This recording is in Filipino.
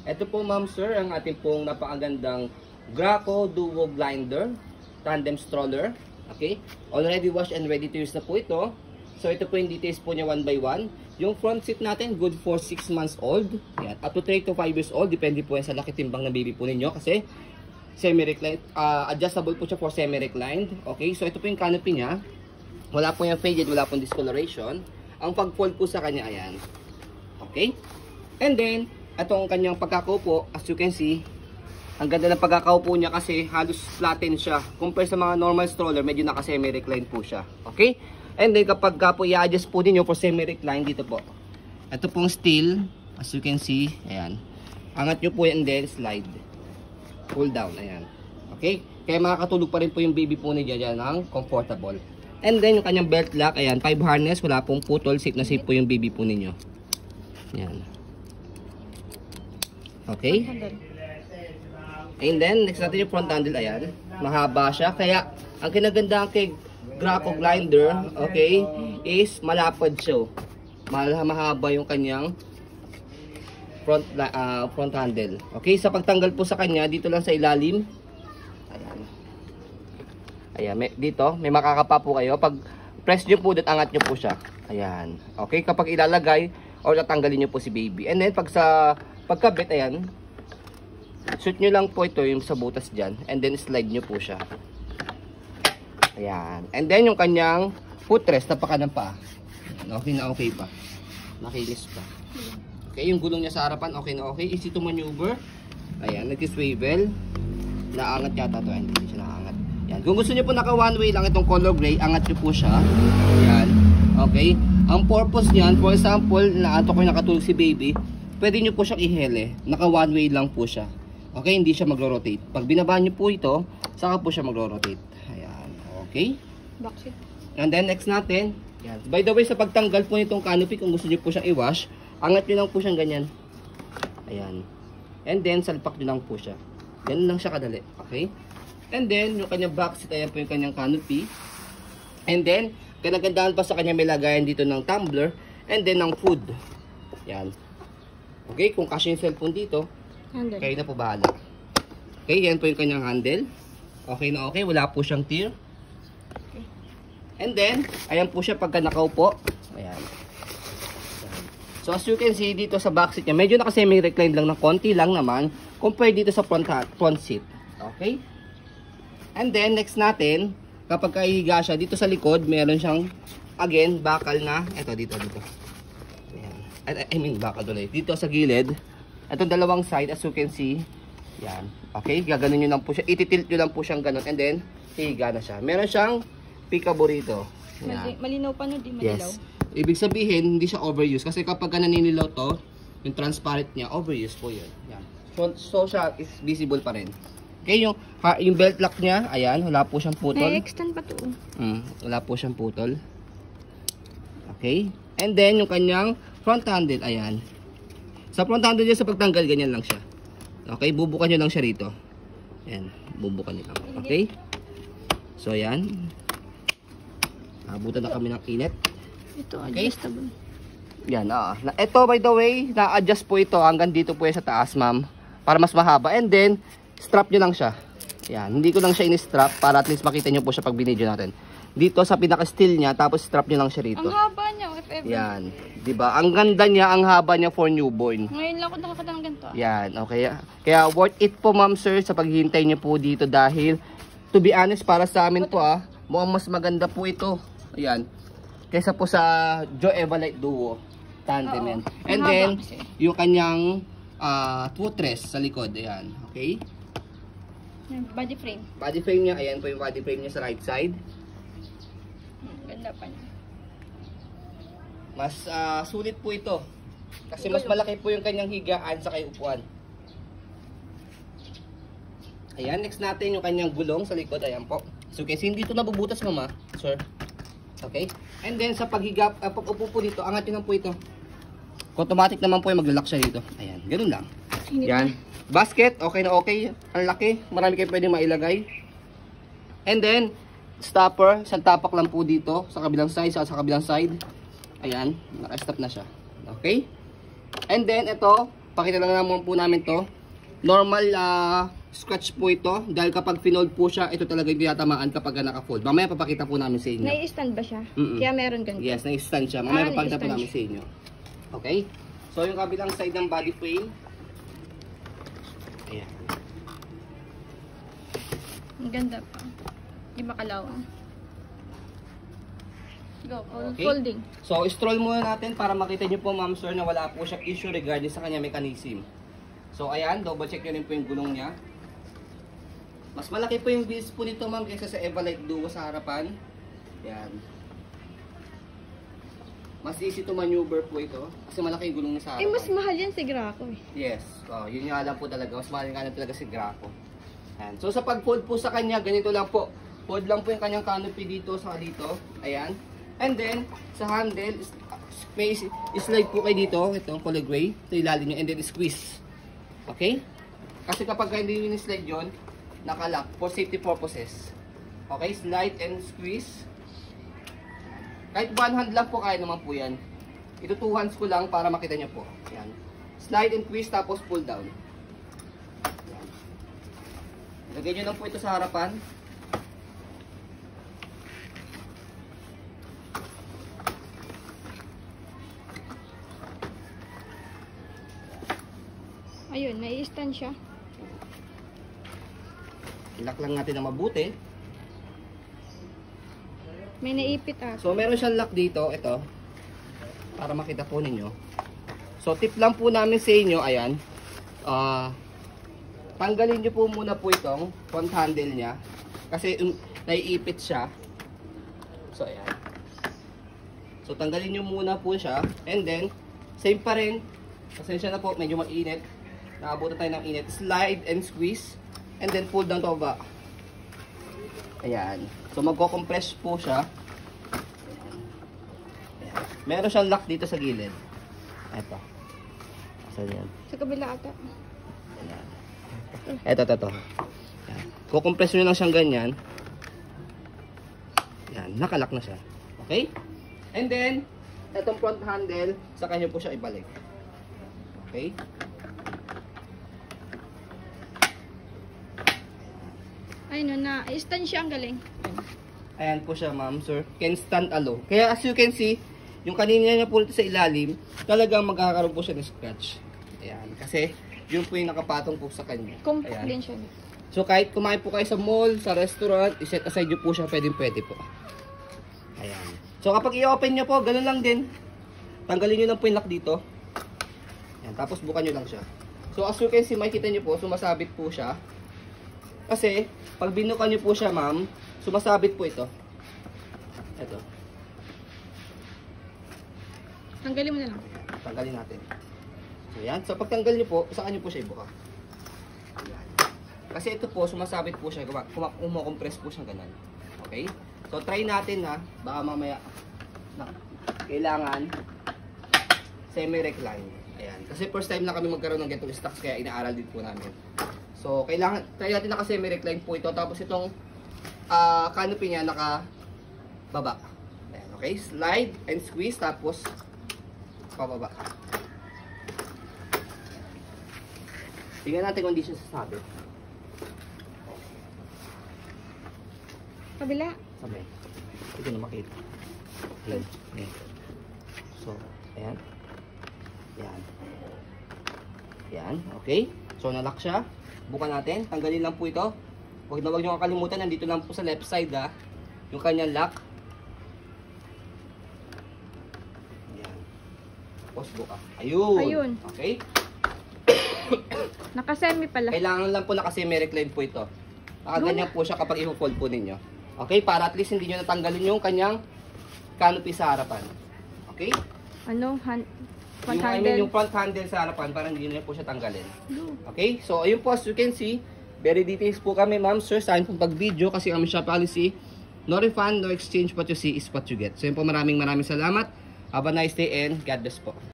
Ito po ma'am sir, ang ating pong napakagandang Graco Duo Blinder Tandem Stroller. Okay? Already washed and ready to use na po ito. So ito po yung details po niya one by one. Yung front seat natin, good for 6 months old. Yan. Up to 3 to 5 years old. Depende po yan sa laki timbang na baby po ninyo. Kasi semi-reclined, adjustable po siya for semi-reclined. Okay? So ito po yung canopy niya. Wala po yung faded, wala pong discoloration. Ang pag-fold po sa kanya, ayan. Okay? And then, itong kanyang pagkakaupo, as you can see, ang ganda ng pagkakaupo niya kasi halos flatten siya. Compare sa mga normal stroller, medyo naka-semi-recline po siya. Okay? And then, kapag po i-adjust po ninyo for semi-recline, dito po. Ito pong steel, as you can see, ayan. Angat nyo po yan, then slide. Pull down, ayan. Okay? Kaya makakatulog pa rin po yung baby po niya dyan ng comfortable. And then, yung kanyang belt lock, ayan, 5 harness, wala pong putol, safe na safe po yung baby po ninyo. Ayan. Okay? And then, next natin yung front handle, ayan. Mahaba siya. Kaya, ang kinagandaan kay Graco Blinder, okay, is malapad siya. Mahaba yung kanyang front handle. Okay, sa pagtanggal po sa kanya, dito lang sa ilalim. Ayan. Ayan, dito, may makakapa po kayo. Pag press nyo po, angat nyo po siya. Ayan. Okay, kapag ilalagay, or tatanggalin nyo po si baby. And then, pag sa pagkabit, ayan, shoot nyo lang po ito yung sa butas dyan. And then, slide nyo po siya. Ayan. And then, yung kanyang footrest, tapakan ng paa. Okay na okay pa. Makinis pa. Okay, yung gulong niya sa harapan, okay na okay. Easy to maneuver. Ayan, nag-swivel. Naangat yata ito. Hindi siya nakaangat. Ayan. Kung gusto nyo po naka one way lang itong color gray, angat nyo po siya. Ayan. Okay. Ang purpose niyan, for example, na ato ko nakatulog si baby, pwede nyo po siyang ihele. Naka one way lang po siya. Okay, hindi siya magro-rotate. Pag binaba nyo po ito, saka po siya magro-rotate. Ayan. Okay. Backseat. And then next natin, yan. By the way, sa pagtanggal po nitong canopy, kung gusto nyo po siyang i-wash, angat nyo lang po siyang ganyan. Ayan. And then, salpak nyo lang po siya. Ganun lang siya kadali. Okay. And then, yung kanyang backseat, ayan po yung kanyang canopy. And then, ganagandaan pa sa kanya may lagayan dito ng tumbler and then ng food. Yan. Okay, kung kasya yung cellphone dito, Handle. kayo na po bahala. Okay, yan po yung kanyang handle. Okay na okay, wala po siyang tear. Okay. And then, ayan po siya pagka nakaupo. Ayan. So as you can see dito sa back seat niya, medyo naka-semi-recline lang ng konti lang naman compared dito sa front seat. Okay? And then, next natin, kapag kahiga siya, dito sa likod, meron siyang, again, bakal na, eto, dito. Ayan. I mean, bakal ulit. Dito sa gilid, itong dalawang side, as you can see, yan. Okay, gaganon nyo lang po siya. Ititilt nyo lang po siyang ganon. And then, higa na siya. Meron siyang peekaboo rito. Malinaw pa no, di malilaw. Yes. Ibig sabihin, hindi siya overuse. Kasi kapag naninilaw to, yung transparent niya, overuse po yun. Yan. So siya is visible pa rin. Okay, yung belt lock niya, ayan, wala po siyang putol. Na-extend pa to. Wala po siyang putol. Okay. And then, yung kanyang front handle, ayan. Sa front handle niya, sa pagtanggal, ganyan lang siya. Okay, bubukan nyo lang siya rito. Ayan, bubukan nyo lang. Okay. So, ayan. Abutan na kami ng init. Ito, Okay. adjustable. Yan, ito, by the way, na-adjust po ito hanggang dito po yan sa taas, ma'am. Para mas mahaba. And then, strap nyo lang siya. Yan, hindi ko lang siya in-strap para at least makita nyo po siya pag binidyo natin. Dito sa pinaka-steel niya, tapos strap nyo lang siya rito. Ang haba niya, if ever. Yan, diba? Ang ganda niya, ang haba niya for newborn. Ngayon lang ako nakakita ng ganito. Yan, okay. Kaya worth it po, ma'am sir, sa paghihintay nyo po dito dahil, to be honest, para sa amin po mukhang mas maganda po ito. Ayan. Kaysa po sa Joe Everlight Duo Tandem yan. And then, yung kanyang footrest sa likod. Ayan. Okay? Body frame. Body frame niya. Ayan po yung body frame niya sa right side. Ganda pa niya. Mas sulit po ito. Kasi mas malaki po yung kanyang higaan sa kay upuan. Ayan. Next natin yung kanyang gulong sa likod. Ayan po. So, kasi hindi ito nabubutas, mama. Sir. Okay? And then, sa paghiga, pag upo po dito, angat nyo lang po ito. Automatic naman po yung maglalak siya dito. Ayan, ganun lang. Yan. Basket, okay na okay. Ang laki. Marami kayo pwede mailagay. And then, stopper. Isang tapak lang po dito. Sa kabilang side, sa kabilang side. Ayan, naka-stop na siya. Okay? And then, ito, pakita lang naman po namin to. Normal scratch po ito. Dahil kapag finold po siya, ito talaga yung tinatamaan kapag naka-fold. Mamaya papakita po namin sa inyo. Nai-stand ba siya? Kaya meron ganito. Yes, nai-stand siya. Mamaya papakita po nai-stand namin sa inyo. Okay? So, yung kabilang side ng body frame. Ayan. Ang ganda pa. Di ba kalawang? Go, Okay. folding. So, stroll muna natin para makita nyo po, ma'am sir, na wala po siyang issue regarding sa kanya mechanism. So, ayan, double check nyo rin po yung gulong niya. Mas malaki po yung wheels po nito, ma'am, kaysa sa Evalite Duo sa harapan. Ayan. Mas easy to maneuver po ito. Kasi malaki yung gulong niya sa harapan. Mas mahal yan si Graco eh. Yes. Yun nga lang po talaga. Mas mahal nga lang talaga si Graco. Ayan. So, sa pag-fold po sa kanya, ganito lang po. Fold lang po yung kanyang canopy dito sa dito. Ayan. And then, sa handle, may slide po kayo dito. Ito, color gray. Ito ilalim nyo. And then, squeeze. Okay? Kasi kapag hindi nyo slide yun, nakalock for safety purposes. Okay? Slide and squeeze. Kahit one hand lang po, kaya naman po yan. Ito two hands ko lang para makita nyo po. Ayan. Slide and twist, tapos pull down. Ayan. Lagay nyo lang po ito sa harapan. Ayun, nai-stand siya. Ilak lang natin na mabuti. May naipit ah. So, meron siyang lock dito. Ito. Para makita po ninyo. So, tip lang po namin sa inyo. Ayan. Tanggalin nyo po muna po itong front handle niya. Kasi naiipit siya. So, ayan. So, tanggalin nyo muna po siya. And then, same pa rin. Pasensya na po. Medyo mainit. Nakabutan tayo ng init. Slide and squeeze. And then, pull down to baba. Ayan. So, magko-compress po siya. Ayan. Meron siyang lock dito sa gilid. Ito. Saan yan? Sa kabila ata. Ayan. Ito. Ayan. Kukompress nyo lang siyang ganyan. Ayan. Nakalock na siya. Okay? And then, itong front handle, sa kanya po siya ibalik. Okay? Ay no, na-stand siya, ang galing. Ayan po siya, ma'am, sir. Can stand alone. Kaya as you can see, yung kanina niya po dito sa ilalim, talagang magkakaroon po siya ng scratch. Ayan. Kasi, yun po yung nakapatong po sa kanya. Compact din siya. So, kahit kumain po kayo sa mall, sa restaurant, iset aside nyo po siya, pwede po. Ayan. So, kapag i-open nyo po, ganun lang din. Tanggalin nyo lang po yung lock dito. Ayan. Tapos, bukan nyo lang siya. So, as you can see, makikita nyo po, sumasabit po siya. Kasi, pag binukan nyo po siya, ma'am, sumasabit po ito. Ito. Tanggalin mo na lang. Tanggalin natin. So, yan. So, pag tanggal nyo po, saan nyo po siya ibuka? Ayan. Kasi ito po, sumasabit po siya. Kumakompress po siya ganun. Okay? So, try natin ha. Baka mamaya, kailangan semi-recline. Ayan. Kasi first time na kami magkaroon ng ganitong stocks, kaya inaaral din po namin. So, kailangan, try natin na kasi may recline po ito. Tapos itong canopy niya naka-baba. Ayan, okay? Slide and squeeze. Tapos, pababa. Tingnan natin kung hindi siya sasabi. Kabila. Sabi. Ito na makita. Ayan. Ayan. So, ayan. Ayan. Ayan. Okay. So, nalock siya. Bukan natin. Tanggalin lang po ito. Huwag nyo kakalimutan. Nandito lang po sa left side yung kanyang lock. Ayan. Tapos buka. Ayun. Okay. Naka-semi pala. Kailangan lang po naka-semi-recline po ito. Ganyan po siya kapag i-fold po ninyo. Okay? Para at least hindi nyo natanggalin yung kanyang canopy sa harapan. Okay? Ano? Front I handle. mean, yung front handle sa harapan para hindi nyo po siya tanggalin. Okay? So, ayun po, as you can see, very details po kami, ma'am, sir, sa akin pong pag-video kasi kami siya policy, no refund, no exchange, what you see is what you get. So, yun po, maraming salamat. Have a nice day and God bless po.